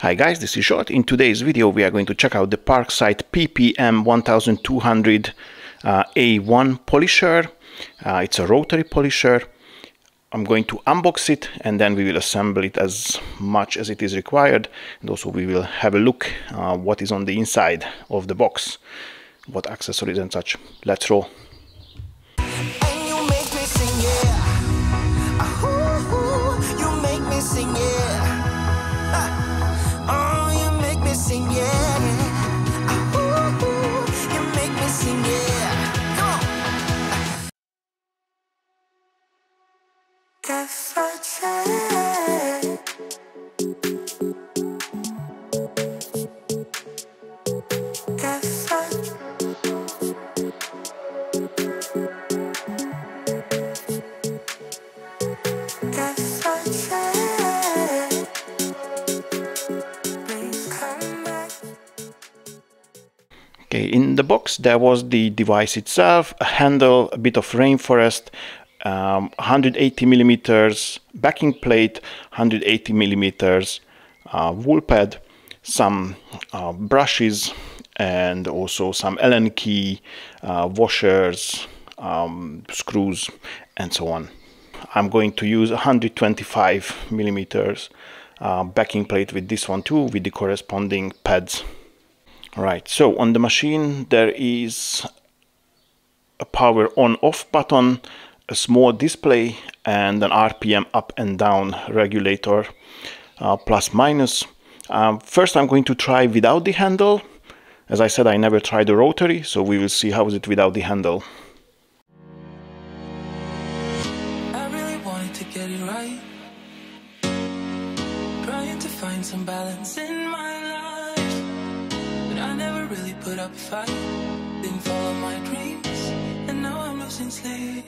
Hi guys, this is Short. In today's video we are going to check out the Parkside PPM 1200 A1 polisher. It's a rotary polisher. I'm going to unbox it and then we will assemble it as much as it is required, and also we will have a look what is on the inside of the box, what accessories and such. Let's roll. Okay, in the box there was the device itself, a handle, a bit of rainforest, 180 millimeters backing plate, 180 millimeters wool pad, some brushes, and also some Allen key, washers, screws, and so on. I'm going to use 125 millimeters backing plate with this one too, with the corresponding pads. Right, so on the machine there is a power on-off button, a small display, and an RPM up and down regulator, plus minus. First I'm going to try without the handle. As I said, I never tried the rotary, so we will see how is it without the handle. I really wanted to get it right, trying to find some balance in my life, but I never really put up a fight, didn't follow my dreams, and now I'm losing sleep.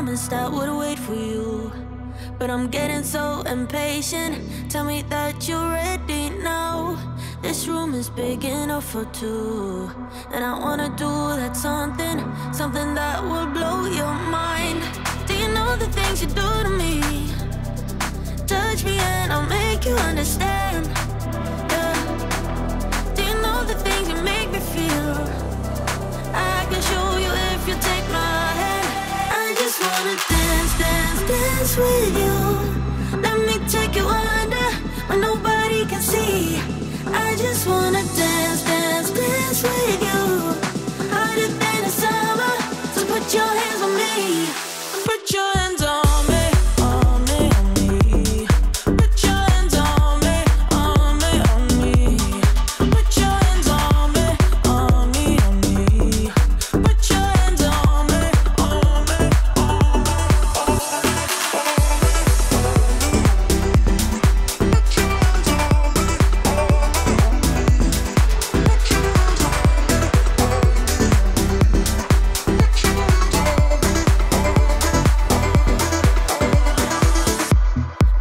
promised I would wait for you, but I'm getting so impatient. Tell me that you're ready now. This room is big enough for two, and I wanna do that something, something that will blow your mind. Do you know the things you do to me? Touch me and I'll make you understand. Yeah. Do you know the things you make me feel? I can show you if you take my hand. I just wanna dance, dance, dance with you. Let me take you under where nobody can see. I just wanna dance, dance, dance with you. Harder than the summer, so put your hands on me. Put your hands on me, on me, on me. Put your hands on me, on me, on me. Put your hands on me, on me, on me. Put your hands on me, on me, on me.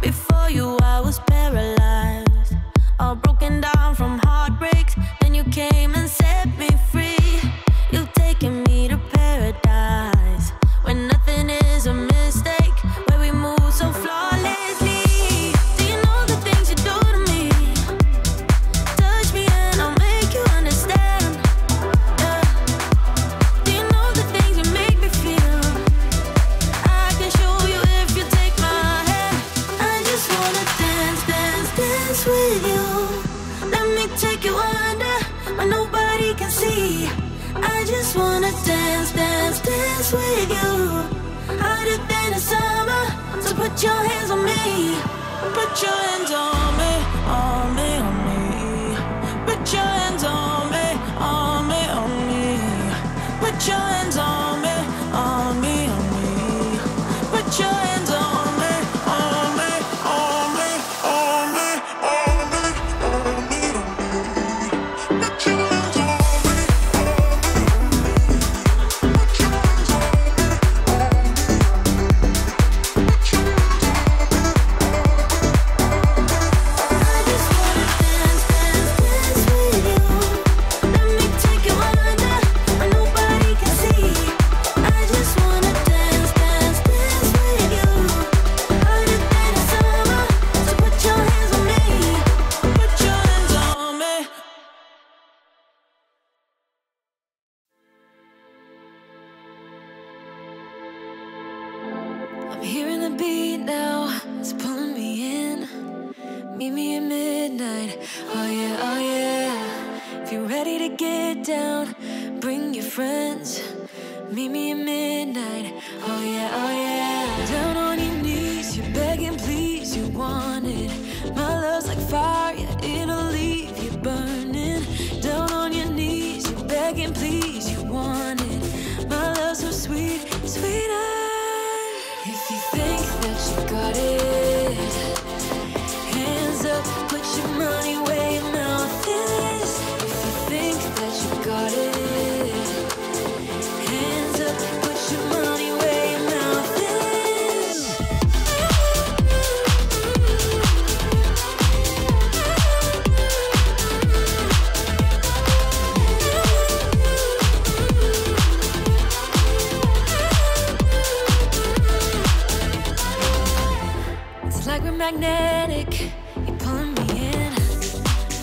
Before you, I was paralyzed, all broken down from heartbreaks. Then you came and set me free. You've taken me to paradise, where nothing is a mistake, where we move so flawlessly. Do you know the things you do to me? Touch me and I'll make you understand. Yeah. Do you know the things you make me feel? I can show you if you take my hand. I just wanna dance, dance, dance with you. Let me take you under where nobody can see. I just wanna dance, dance, dance with you. Harder than the summer, so put your hands on me. Put your hands on me, on me, on me. Put your hands on me, on me, on me. Put your hands on me, on me, on me. Put your hands on me, on me, on me, on me, on me, on me, on me. Put your hands on me, put your hands on me, put your hands on me. I just wanna dance, dance, dance with you. Let me take you under where nobody can see. I just wanna dance, dance, dance with you. Harder than the summer, so put your hands on me. Put your hands on me. I'm hearing the beat now, it's pulling me in. Meet me at midnight, oh yeah, oh yeah. If you're ready to get down, bring your friends. Meet me at midnight, oh yeah, oh yeah. Down on your knees, you're begging, please, you want it. My love's like fire, yeah, it'll leave you burning. Down on your knees, you're begging, please, you want it. My love's so sweet, sweeter. If you think that you got it, hands up, put your money where your mouth is. If you think that you got it, hands up, put your money where your mouth is. It's like we're magnetic, you're pulling me in.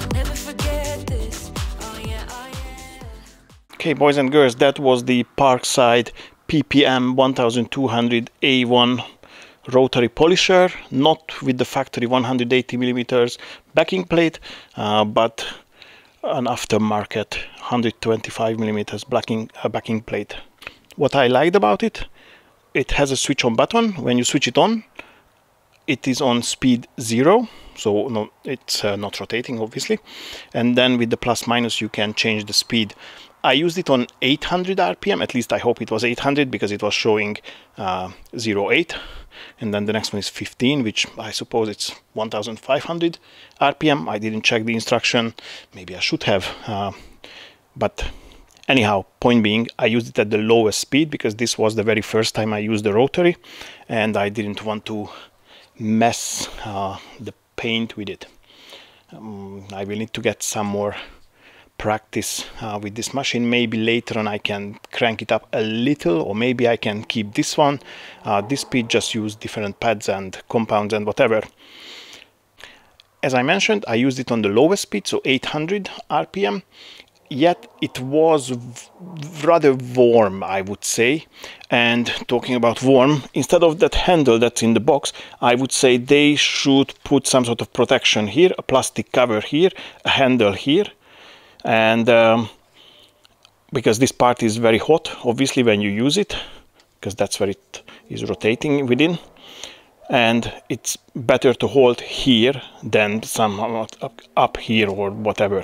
I'll never forget this. Oh yeah, oh yeah. Okay, boys and girls, that was the Parkside PPM 1200 A1 rotary polisher, not with the factory 180mm backing plate, but an aftermarket 125mm backing plate. What I liked about it, it has a switch on button. When you switch it on, it is on speed 0, so no, it's not rotating obviously, and then with the plus minus you can change the speed. I used it on 800 RPM, at least I hope it was 800, because it was showing 08, and then the next one is 15, which I suppose it's 1500 RPM. I didn't check the instruction, maybe I should have, but Anyhow, point being, I used it at the lowest speed because this was the very first time I used the rotary, and I didn't want to mess the paint with it. I will need to get some more practice with this machine. Maybe later on I can crank it up a little, or maybe I can keep this one. This speed, just use different pads and compounds and whatever. As I mentioned, I used it on the lowest speed, so 800 RPM. Yet it was rather warm, I would say. And talking about warm, instead of that handle that's in the box, I would say they should put some sort of protection here, a plastic cover here, a handle here, and because this part is very hot, obviously, when you use it, because that's where it is rotating within, and it's better to hold here than somehow up here or whatever.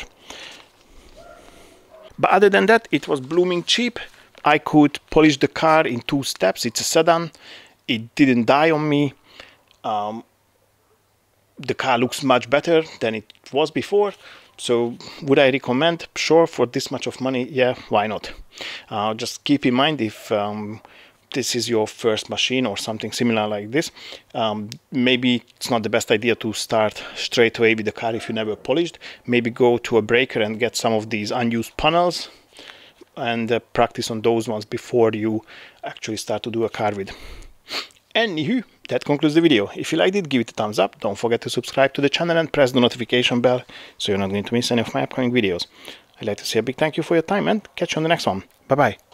But other than that, it was blooming cheap. I could polish the car in 2 steps. It's a sedan. It didn't die on me. The car looks much better than it was before. So would I recommend? Sure, for this much of money, yeah, why not? Just keep in mind, if this is your first machine or something similar like this, maybe it's not the best idea to start straight away with the car if you never polished. Maybe go to a breaker and get some of these unused panels and practice on those ones before you actually start to do a car with. Anywho, that concludes the video. If you liked it, give it a thumbs up. Don't forget to subscribe to the channel and press the notification bell so you're not going to miss any of my upcoming videos. I'd like to say a big thank you for your time and catch you on the next one. Bye bye.